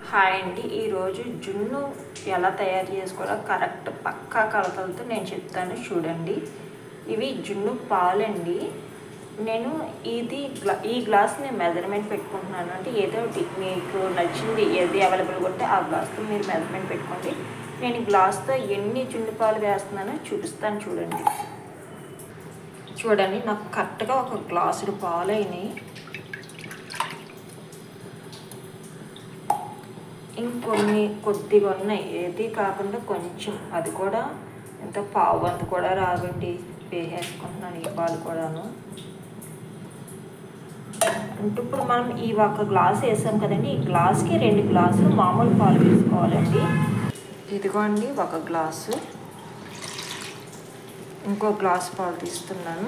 Hi అండి. ఈరోజు జున్ను ఎలా తయారు చేసుకోవాలో కరెక్ట్ పక్కా కొలతలతో నేను చెప్తాను చూడండి. ఇవి జున్ను పాలండి. నేను ఈ గ్లాస్ నేను మెజర్మెంట్ పెట్టుకుంటున్నాను. అంటే ఏదో మీకు నచ్చింది ఏది అవైలబుల్గా ఉంటే ఆ గ్లాస్తో మీరు మెజర్మెంట్ పెట్టుకోండి. నేను గ్లాస్తో ఎన్ని జున్ను పాలు వేస్తున్నానో చూపిస్తాను చూడండి. చూడండి, నాకు కరెక్ట్గా ఒక గ్లాసుడు పాలు అయినాయి. ఇంకొన్ని కొద్దిగా ఉన్నాయి, ఏది కాకుండా కొంచెం, అది కూడా ఎంత పావు అంత కూడా రావండి. వేసేసుకుంటున్నాను ఈ పాలు కూడాను. అంటే ఇప్పుడు మనం ఈ ఒక గ్లాస్ వేసాం కదండి, ఈ గ్లాస్కి 2 గ్లాసులు మామూలు పాలు వేసుకోవాలండి. ఇదిగోండి ఒక గ్లాసు, ఇంకో గ్లాసు పాలు తీస్తున్నాను,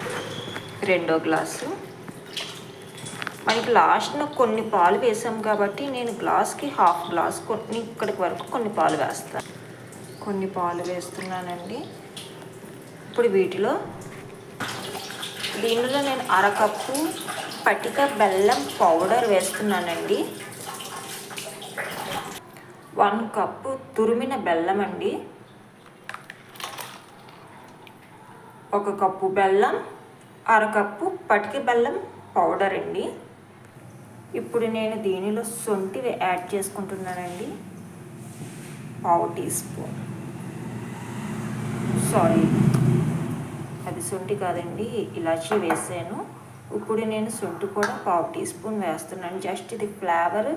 రెండో గ్లాసు. మనకి లాస్ట్న కొన్ని పాలు వేసాం కాబట్టి నేను గ్లాస్కి హాఫ్ గ్లాస్ ఇక్కడికి వరకు కొన్ని పాలు వేస్తాను. కొన్ని పాలు వేస్తున్నానండి. ఇప్పుడు దీనిలో నేను అరకప్పు పటిక బెల్లం పౌడర్ వేస్తున్నానండి. 1 కప్పు తురిమిన బెల్లం అండి. 1 కప్పు బెల్లం, అరకప్పు పటిక బెల్లం పౌడర్ అండి. ఇప్పుడు నేను దీనిలో శొంఠి యాడ్ చేసుకుంటున్నానండి. పావు టీ స్పూన్, సారీ అది శొంఠి కాదండి, ఇలాచీ వేసాను. ఇప్పుడు నేను శొంఠి కూడా పావు టీ స్పూన్ వేస్తున్నాను. జస్ట్ ఇది ఫ్లేవర్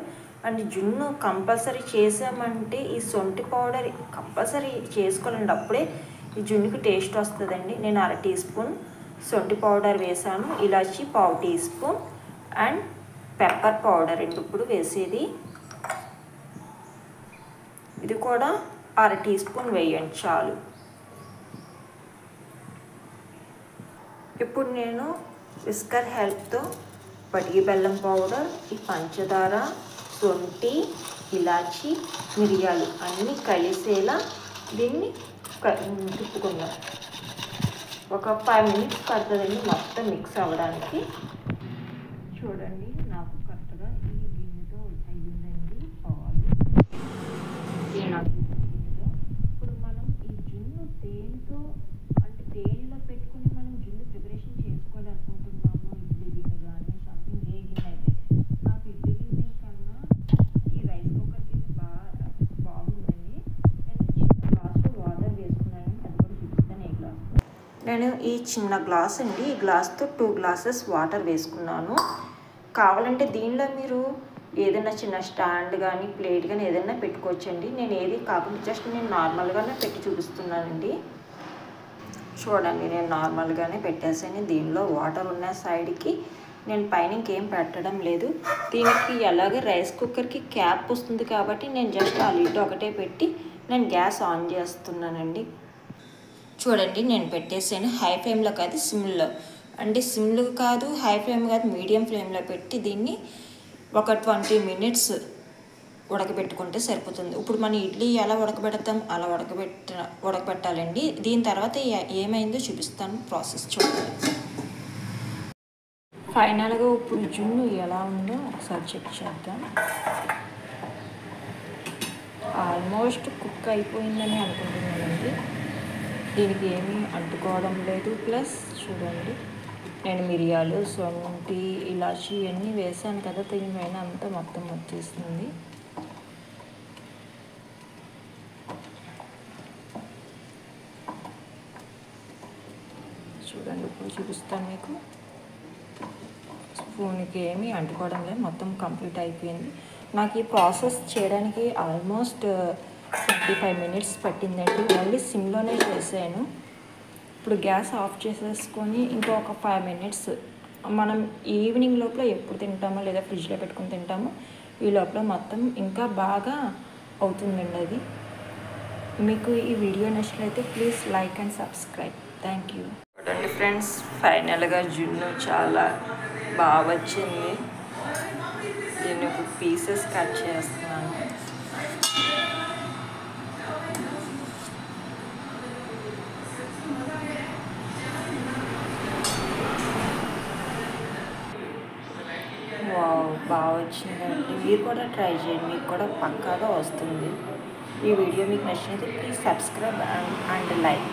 అండ్ జున్ను కంపల్సరీ చేసామంటే ఈ శొంఠి పౌడర్ కంపల్సరీ చేసుకోవాలండి, అప్పుడే ఈ జున్నుకి టేస్ట్ వస్తుందండి. నేను 1/2 టీ స్పూన్ శొంఠి పౌడర్ వేసాను, ఇలాచీ పావు teaspoon and pepper powder అండి ఇప్పుడు వేసేది. ఇది కూడా 1/2 టీ స్పూన్ వేయండి చాలు. ఇప్పుడు నేను విస్కర్ హెల్ప్తో పటిక బెల్లం పౌడర్, ఈ పంచదార, శొంఠి, ఇలాచి, మిరియాలు అన్నీ కలిసేలా దీన్ని తిప్పుకుందాం. ఒక 5 మినిట్స్ పడుతుందండి మొత్తం మిక్స్ అవ్వడానికి. చూడండి, నాకు కరెక్ట్గా ఈ గిన్నెతో అయ్యిందండి పాలు. ఇప్పుడు మనం ఈ జున్ను దేనితో, అంటే దేనిలో పెట్టుకుని మనం జున్ను ప్రిపరేషన్ చేసుకోవాలనుకుంటున్నాము, ఇడ్లీ గిన్నె కానీ సంథింగ్ ఏ గిన్నె అయితే. నాకు ఇడ్లీ గిన్నె కన్నా ఈ రైస్ కుక్కర్ గిన్నె బాగుందండి. నేను చిన్న గ్లాసులో వాటర్ వేసుకున్నాను, అది కూడా చూపిస్తాను ఏ గ్లాస్. నేను ఈ చిన్న గ్లాస్ అండి, ఈ గ్లాస్తో 2 గ్లాసెస్ వాటర్ వేసుకున్నాను. కావాలంటే దీనిలో మీరు ఏదైనా చిన్న స్టాండ్ కానీ ప్లేట్ కానీ ఏదైనా పెట్టుకోవచ్చండి. నేను ఏది కాకుండా జస్ట్ నేను నార్మల్గానే పెట్టి చూపిస్తున్నానండి. చూడండి, నేను నార్మల్గానే పెట్టేసాను. దీనిలో వాటర్ ఉన్న సైడ్కి నేను పైన ఇంకేం పెట్టడం లేదు. దీనికి అలాగే రైస్ కుక్కర్కి క్యాప్ వస్తుంది కాబట్టి నేను జస్ట్ ఆ లిడ్ ఒకటే పెట్టి నేను గ్యాస్ ఆన్ చేస్తున్నానండి. చూడండి, నేను పెట్టేసాను. హై ఫ్లేమ్లో కాదు, సిమ్లో, అంటే సిమ్లో కాదు, హై ఫ్లేమ్ కాదు, మీడియం ఫ్లేమ్లో పెట్టి దీన్ని ఒక 20 మినిట్స్ ఉడకబెట్టుకుంటే సరిపోతుంది. ఇప్పుడు మన ఇడ్లీ ఎలా ఉడకబెడతాం అలా ఉడకబెట్టాలండి. దీని తర్వాత ఏమైందో చూపిస్తాను, ప్రాసెస్ చూడండి. ఫైనల్గా ఇప్పుడు జున్ను ఎలా ఉందో ఒకసారి చెక్ చేద్దాం. ఆల్మోస్ట్ కుక్ అయిపోయిందని అనుకుంటున్నానండి. దీనికి ఏమీ అంటుకోవడం లేదు. ప్లస్ చూడండి, నేను మిరియాలు, శొంఠి, ఇలాచి అన్నీ వేసాను కదా, దీనిపైన అంతా మొత్తం వచ్చేస్తుంది. చూడండి, ఇప్పుడు చూపిస్తాను మీకు. స్పూన్కి ఏమీ అంటుకోవడం లేదు, మొత్తం కంప్లీట్ అయిపోయింది. నాకు ఈ ప్రాసెస్ చేయడానికి ఆల్మోస్ట్ 25 మినిట్స్ పట్టిందండి. మళ్ళీ సిమ్లోనే చేశాను. ఇప్పుడు గ్యాస్ ఆఫ్ చేసేసుకొని ఇంకొక 5 మినిట్స్, మనం ఈవినింగ్ లోపల ఎప్పుడు తింటామో లేదా ఫ్రిడ్జ్లో పెట్టుకుని తింటామో ఈ లోపల మొత్తం ఇంకా బాగా అవుతుందండి అది. మీకు ఈ వీడియో నచ్చినట్లయితే please like and subscribe. Thank you. చూడండి ఫ్రెండ్స్, ఫైనల్గా జున్ను చాలా బాగా వచ్చింది. దీన్ని ఒక పీసెస్ కట్ చేస్తున్నాను. వావ్, బాగా వచ్చిందండి. మీరు కూడా ట్రై చేయండి, మీకు కూడా పక్కాగా వస్తుంది. ఈ వీడియో మీకు నచ్చినట్లయితే ప్లీజ్ సబ్స్క్రైబ్ అండ్ లైక్.